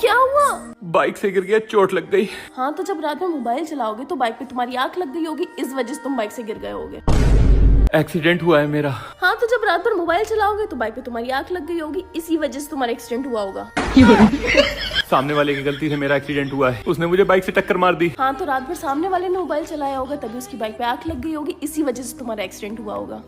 क्या हुआ? बाइक से गिर गया, चोट लग गई। हाँ तो जब रात में मोबाइल चलाओगे तो बाइक पे तुम्हारी आंख लग गई होगी, इस वजह से तुम बाइक से गिर गए होगे। एक्सीडेंट हुआ है मेरा। हाँ तो जब रात भर मोबाइल चलाओगे तो बाइक पे तुम्हारी आंख लग गई होगी, इसी वजह से तुम्हारा एक्सीडेंट हुआ होगा। सामने वाले की गलती से मेरा एक्सीडेंट हुआ है, उसने मुझे बाइक से टक्कर मार दी। हाँ तो रात भर सामने वाले ने मोबाइल चलाया होगा, तभी उसकी बाइक पे आंख लग गई होगी, इसी वजह से तुम्हारा एक्सीडेंट हुआ होगा।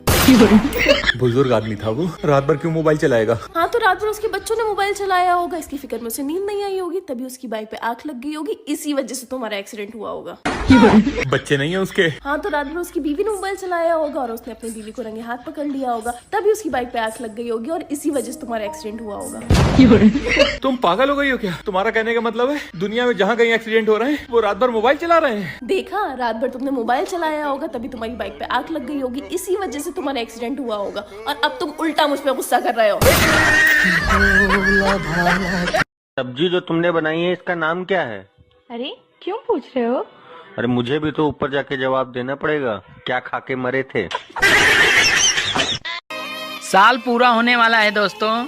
बुजुर्ग आदमी था वो, रात भर क्यों मोबाइल चलाएगा। हाँ तो रात भर उसके बच्चों ने मोबाइल चलाया होगा, इसकी फिक्र में उसे नींद नहीं आई होगी, तभी उसकी बाइक पे आंख लग गई होगी, इसी वजह से तुम्हारा एक्सीडेंट हुआ होगा। बच्चे नहीं है उसके। हाँ तो रात भर उसकी बीवी ने मोबाइल चलाया होगा और उसने अपनी बीवी को रंगे हाथ पकड़ लिया होगा, तभी उसकी बाइक पे आंख लग गई होगी और इसी वजह से तुम्हारा एक्सीडेंट हुआ होगा। तुम पागल हो गई हो क्या? तुम्हारा कहने का मतलब है दुनिया में जहाँ कहीं एक्सीडेंट हो रहे हैं वो रात भर मोबाइल चला रहे हैं। देखा, रात भर तुमने मोबाइल चलाया होगा, तभी तुम्हारी बाइक पे आंख लग गई होगी, इसी वजह से तुम्हारा एक्सीडेंट हुआ होगा, और अब तुम उल्टा मुझ पे गुस्सा कर रहे हो। सब्जी जो तुमने बनाई है इसका नाम क्या है? अरे क्यों पूछ रहे हो? अरे मुझे भी तो ऊपर जाके जवाब देना पड़ेगा, क्या खा के मरे थे? साल पूरा होने वाला है दोस्तों,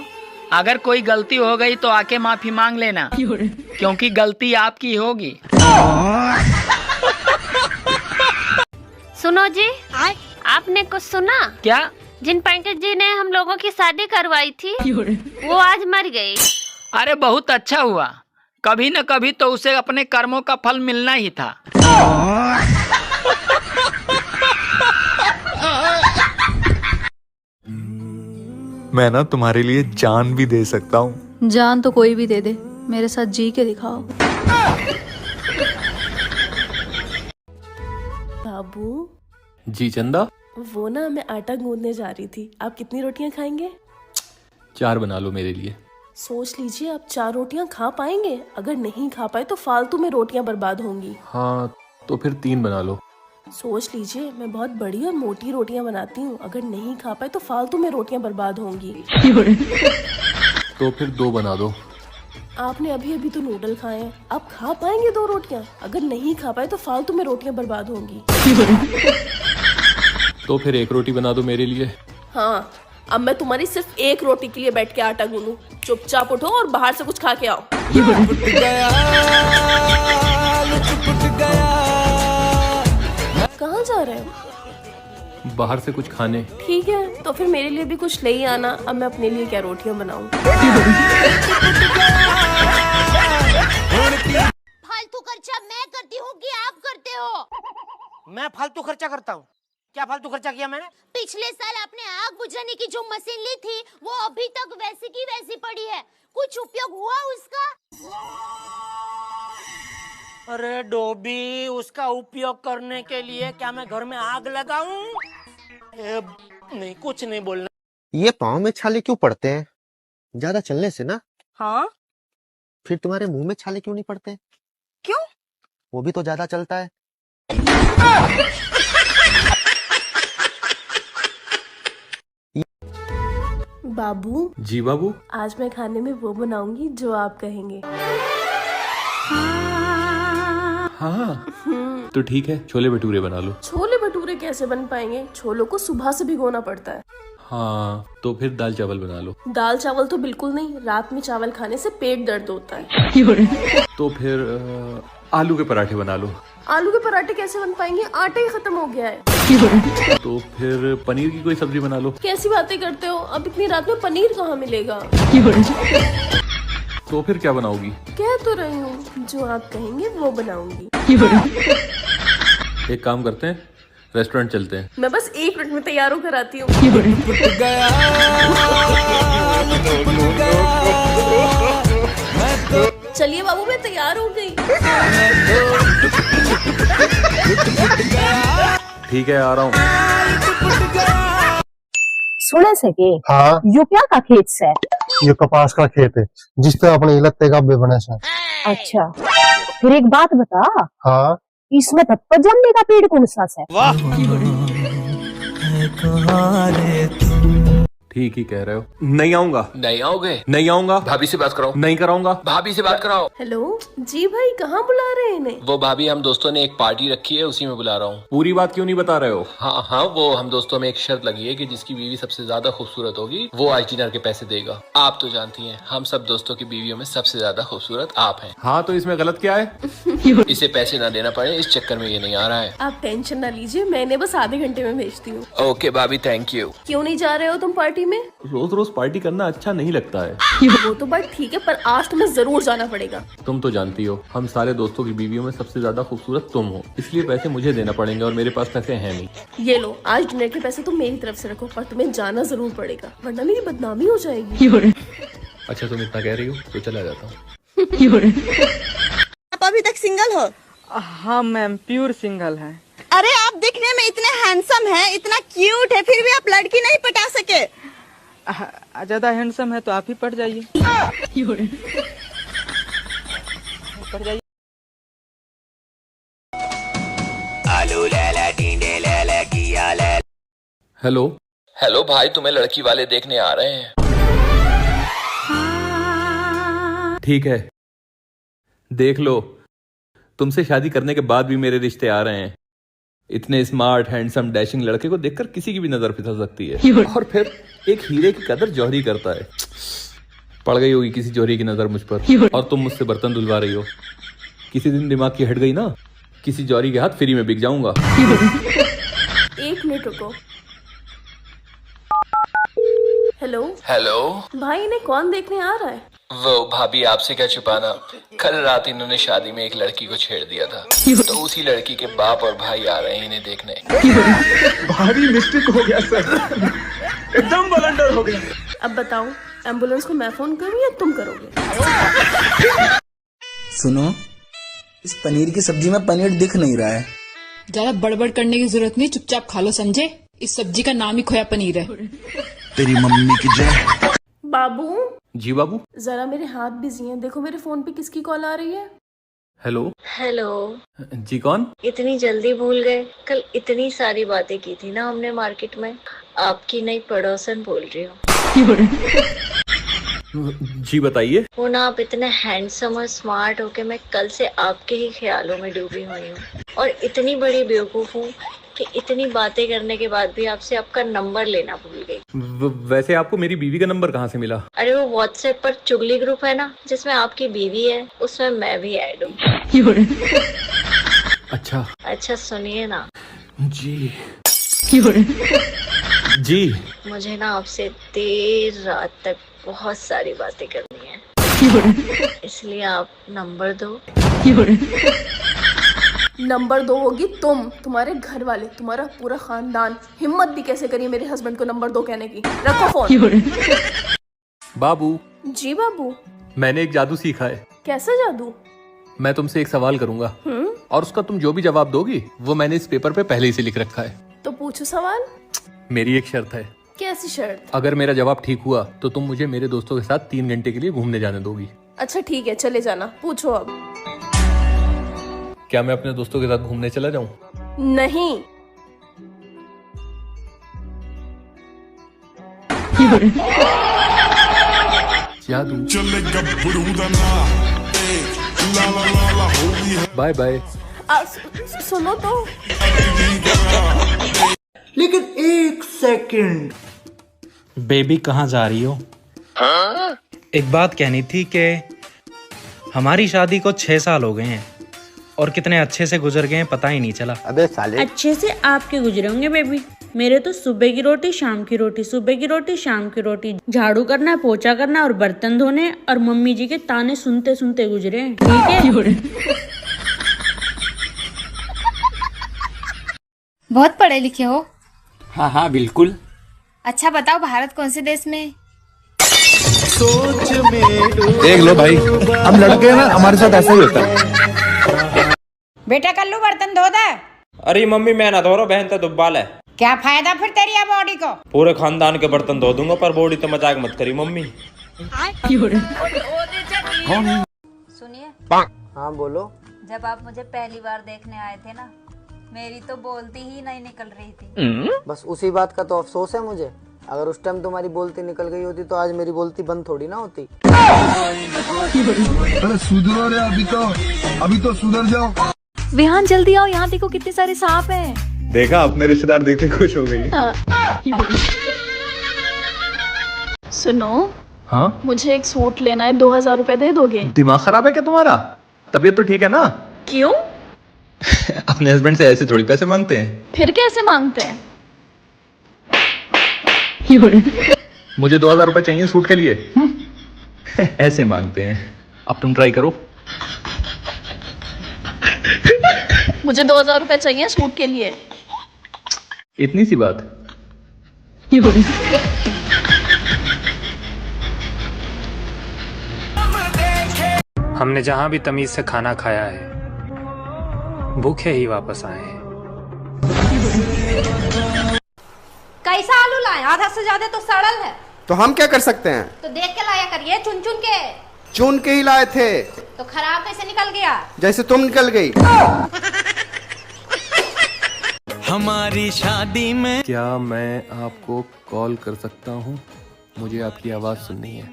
अगर कोई गलती हो गई तो आके माफी मांग लेना, क्योंकि गलती आपकी होगी। सुनो जी, आपने कुछ सुना? क्या? जिन पंकज जी ने हम लोगों की शादी करवाई थी वो आज मर गई। अरे बहुत अच्छा हुआ, कभी न कभी तो उसे अपने कर्मों का फल मिलना ही था। मैं ना तुम्हारे लिए जान भी दे सकता हूँ। जान तो कोई भी दे दे, मेरे साथ जी के दिखाओ। बाबू जी चंदा, वो ना मैं आटा गूंदने जा रही थी, आप कितनी रोटियां खाएंगे? 4 बना लो मेरे लिए। सोच लीजिए, आप 4 रोटियां खा पाएंगे? अगर नहीं खा पाए तो फालतू में रोटियां बर्बाद होंगी। हाँ तो फिर 3 बना लो। सोच लीजिए, मैं बहुत बड़ी और मोटी रोटियां बनाती हूँ, अगर नहीं खा पाए तो फालतू में रोटियां बर्बाद होंगी। तो फिर 2 बना दो। आपने अभी अभी तो नूडल खाए हैं, आप खा पाएंगे 2 रोटियां? अगर नहीं खा पाए तो फालतू में रोटियां बर्बाद होंगी। तो फिर 1 रोटी बना दो मेरे लिए। हाँ, अब मैं तुम्हारी सिर्फ 1 रोटी के लिए बैठ के आटा गूंदूं? चुपचाप उठो और बाहर से कुछ खा के आओ। कहाँ जा रहे हो? बाहर से कुछ खाने। ठीक है, तो फिर मेरे लिए भी कुछ ले ही आना। अब मैं अपने लिए क्या रोटियां बनाऊं? फालतू खर्चा मैं करती हूँ कि आप करते हो? मैं फालतू खर्चा करता हूँ? क्या फालतू खर्चा किया मैंने? पिछले साल आपने आग बुझाने की जो मशीन ली थी वो अभी तक वैसी की वैसी पड़ी है, कुछ उपयोग हुआ उसका? अरे डोबी, उसका उपयोग करने के लिए क्या मैं घर में आग लगाऊं? नहीं, कुछ नहीं बोलना। ये पाँव में छाले क्यों पड़ते हैं? ज्यादा चलने से ना। हाँ? फिर तुम्हारे मुंह में छाले क्यों नहीं पड़ते? क्यों? वो भी तो ज्यादा चलता है। बाबू जी बाबू। आज मैं खाने में वो बनाऊंगी जो आप कहेंगे। हाँ तो ठीक है, छोले भटूरे बना लो। छोले भटूरे कैसे बन पाएंगे? छोलों को सुबह से भिगोना पड़ता है। हाँ तो फिर दाल चावल बना लो। दाल चावल तो बिल्कुल नहीं, रात में चावल खाने से पेट दर्द होता है। तो फिर आलू के पराठे बना लो। आलू के पराठे कैसे बन पाएंगे? आटा ही खत्म हो गया है। तो फिर पनीर की कोई सब्जी बना लो। कैसी बातें करते हो? अब इतनी रात में पनीर कहाँ मिलेगा? तो फिर क्या बनाओगी? कह तो रही हूँ, जो आप कहेंगे वो बनाऊंगी। एक काम करते हैं, रेस्टोरेंट चलते हैं। मैं बस 1 मिनट में तैयार होकर आती हूँ। चलिए बाबू, मैं तैयार हो गई। ठीक है, आ रहा हूँ। सुने सके हाँ, यो क्या का खेत से? ये कपास का खेत है जिसपे अपने लत्ते का बने से। अच्छा, फिर एक बात बता। हाँ, इसमें धप्पा जमने का पेड़ कौन सा है? ठीक ही कह रहे हो। नहीं आऊंगा। नहीं आओगे? नहीं आऊंगा। भाभी से बात कराओ। नहीं कराऊंगा। भाभी से बात कराओ। हेलो जी भाई, कहाँ बुला रहे हैं इन्हें? वो भाभी, हम दोस्तों ने एक पार्टी रखी है, उसी में बुला रहा हूँ। पूरी बात क्यों नहीं बता रहे हो? हाँ हाँ, वो हम दोस्तों में एक शर्त लगी है कि जिसकी बीवी सबसे ज्यादा खूबसूरत होगी वो आज डिनर के पैसे देगा। आप तो जानती हैं, हम सब दोस्तों की बीवियों में सबसे ज्यादा खूबसूरत आप हैं। हाँ, तो इसमें गलत क्या है? इसे पैसे ना देना पड़े इस चक्कर में ये नहीं आ रहा है। आप टेंशन ना लीजिए, मैंने बस आधे घंटे में भेजती हूँ। ओके भाभी, थैंक यू। क्यों नहीं जा रहे हो तुम पार्टी में? रोज रोज पार्टी करना अच्छा नहीं लगता है। वो तो बात ठीक है, पर आज तुम्हें जरूर जाना पड़ेगा। तुम तो जानती हो, हम सारे दोस्तों की बीवियों में सबसे ज्यादा खूबसूरत तुम हो, इसलिए पैसे मुझे देना पड़ेंगे और मेरे पास पैसे हैं नहीं। ये लो, आज डिनर के पैसे तुम मेरी तरफ से रखो, पर तुम्हें जाना जरूर पड़ेगा, वरना मेरी बदनामी हो जाएगी। अच्छा, तुम इतना कह रही हो तो चला जाता हूँ। आप अभी तक सिंगल हो? हाँ मैम, प्योर सिंगल है। अरे आप दिखने में इतने हैंडसम हैं, इतना क्यूट है, फिर भी आप लड़की नहीं पटा सके। ज्यादा हैंडसम है तो आप ही पट जाइए। पट जाइए। हेलो। हेलो भाई, तुम्हें लड़की वाले देखने आ रहे हैं। ठीक है, देख लो। तुमसे शादी करने के बाद भी मेरे रिश्ते आ रहे हैं। इतने स्मार्ट, हैंडसम, डैशिंग लड़के को देखकर किसी की भी नजर फिसल सकती है। और फिर एक हीरे की कदर जौहरी करता है। पड़ गई होगी किसी जौहरी की नजर मुझ पर, और तुम मुझसे बर्तन धुलवा रही हो। किसी दिन दिमाग की हट गई ना, किसी जौहरी के हाथ फ्री में बिक जाऊंगा। 1 मिनट रुको। हेलो। हेलो भाई, इन्हें कौन देखने आ रहा है? वो भाभी, आपसे क्या छुपाना, कल रात इन्होंने शादी में एक लड़की को छेड़ दिया था, तो उसी लड़की के बाप और भाई आ रहे हैं इन्हें देखने। भारी मिस्टेक हो गया सर, एकदम ब्लंडर हो गया। अब बताओ, एम्बुलेंस को मैं फोन करूं या तुम करोगे? सुनो, इस पनीर की सब्जी में पनीर दिख नहीं रहा है। ज्यादा बड़बड़ करने की जरूरत नहीं, चुपचाप खा लो, समझे? इस सब्जी का नाम ही खोया पनीर है। तेरी मम्मी की जय। बाबू। जी बाबू। जरा मेरे हाथ बिजी हैं, देखो मेरे फोन पे किसकी कॉल आ रही है। हेलो। हेलो। जी कौन? इतनी जल्दी भूल गए? कल इतनी सारी बातें की थी ना हमने मार्केट में। आपकी नई पड़ोसन बोल रही हूँ। जी बताइए। वो ना, आप इतने हैंडसम और स्मार्ट हो के मैं कल से आपके ही ख्यालों में डूबी हुई हूँ, और इतनी बड़ी बेवकूफ हूँ कि इतनी बातें करने के बाद भी आपसे आपका नंबर लेना भूल गई। वैसे आपको मेरी बीवी का नंबर कहाँ से मिला? अरे वो व्हाट्सएप पर चुगली ग्रुप है ना, जिसमें आपकी बीवी है, उसमें मैं भी ऐड हूँ। अच्छा। अच्छा सुनिए ना। जी। जी। मुझे ना आपसे देर रात तक बहुत सारी बातें करनी है, इसलिए आप नंबर दो। नंबर 2 होगी तुम, तुम्हारे घर वाले, तुम्हारा पूरा खानदान। हिम्मत भी कैसे करिए मेरे हस्बैंड को नंबर 2 कहने की। रखो फोन। बाबू। जी बाबू। मैंने एक जादू सीखा है। कैसा जादू? मैं तुमसे एक सवाल करूंगा, और उसका तुम जो भी जवाब दोगी वो मैंने इस पेपर पे पहले ही से लिख रखा है। तो पूछो सवाल। मेरी एक शर्त है। कैसी शर्त? अगर मेरा जवाब ठीक हुआ तो तुम मुझे मेरे दोस्तों के साथ 3 घंटे के लिए घूमने जाने दोगी। अच्छा ठीक है, चले जाना। पूछो अब। क्या मैं अपने दोस्तों के साथ घूमने चला जाऊं? नहीं। जादू। Bye bye. सुनो तो। लेकिन 1 सेकंड। बेबी कहाँ जा रही हो? एक बात कहनी थी कि हमारी शादी को 6 साल हो गए हैं और कितने अच्छे से गुजर गए हैं पता ही नहीं चला। अबे साले। अच्छे से आपके गुजरे होंगे बेबी, मेरे तो सुबह की रोटी शाम की रोटी, सुबह की रोटी शाम की रोटी, झाड़ू करना, पोछा करना और बर्तन धोने और मम्मी जी के ताने सुनते सुनते गुजरे हैं। ठीक है। बहुत पढ़े लिखे हो? हाँ हाँ बिल्कुल। अच्छा बताओ, भारत कौन से देश में? सोच में देख लो भाई, हम लड़के ना, हमारे साथ ऐसा ही होता है। बेटा कल्लू बर्तन धो दे। अरे मम्मी, मैं ना धो रहा, बहन तो दुब्बाल है। क्या फायदा फिर तेरी बॉडी को? पूरे खानदान के बर्तन धो दूंगा, पर बॉडी तो मजाक मत करी मम्मी। सुनिए। हाँ बोलो। जब आप मुझे पहली बार देखने आए थे ना, मेरी तो बोलती ही नहीं निकल रही थी। बस उसी बात का तो अफसोस है मुझे। अगर उस टाइम तुम्हारी बोलती निकल गई होती तो आज मेरी बोलती बंद थोड़ी ना होती। अरे सुधरो रे, अभी तो सुधर जाओ। विहान जल्दी आओ, यहाँ देखो कितने सारे सांप हैं। देखा, अपने रिश्तेदार देख के खुश हो गई। सुनो, हाँ, मुझे एक सूट लेना है, 2000 रुपए दे दोगे? दिमाग खराब है क्या तुम्हारा? तबीयत तो ठीक है ना? क्यों? अपने हस्बैंड से ऐसे थोड़ी पैसे मांगते हैं। फिर कैसे मांगते हैं? मुझे 2000 रुपए चाहिए सूट के लिए। ऐसे मांगते हैं। अब तुम ट्राई करो। मुझे 2000 रुपए चाहिए सूट के लिए। इतनी सी बात। हमने जहाँ भी तमीज से खाना खाया है, भूखे ही वापस आए हैं। कैसा आलू लाए? आधा से ज्यादा तो सड़ल है। तो हम क्या कर सकते हैं? तो देख के लाया करिए, चुन चुन के। चुन के ही लाए थे। तो खराब कैसे निकल गया? जैसे तुम निकल गई। हमारी शादी में। क्या मैं आपको कॉल कर सकता हूँ? मुझे आपकी आवाज़ सुननी है।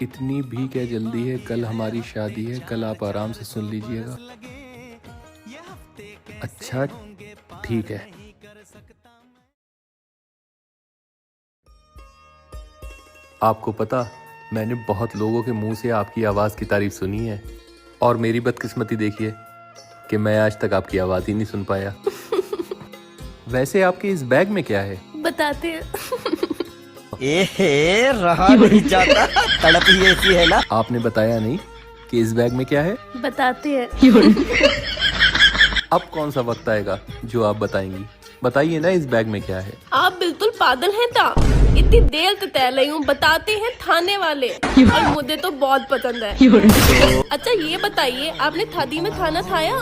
इतनी भी क्या जल्दी है? कल हमारी शादी है, कल आप आराम से सुन लीजिएगा। अच्छा ठीक है। आपको पता, मैंने बहुत लोगों के मुंह से आपकी आवाज़ की तारीफ सुनी है, और मेरी बदकिस्मती देखिए कि मैं आज तक आपकी आवाज़ ही नहीं सुन पाया। वैसे आपके इस बैग में क्या है? बताते हैं। रहा नहीं जाता, तड़प ही ऐसी है ना। आपने बताया नहीं कि इस बैग में क्या है? बताते हैं। अब कौन सा वक्त आएगा जो आप बताएंगी? बताइए ना, इस बैग में क्या है? आप बिल्कुल पागल हैं ता? इतनी देर से तय रही हूँ, बताते हैं थाने वाले, और मुझे तो बहुत पसंद है। अच्छा ये बताइए, आपने थादी में खाना खाया?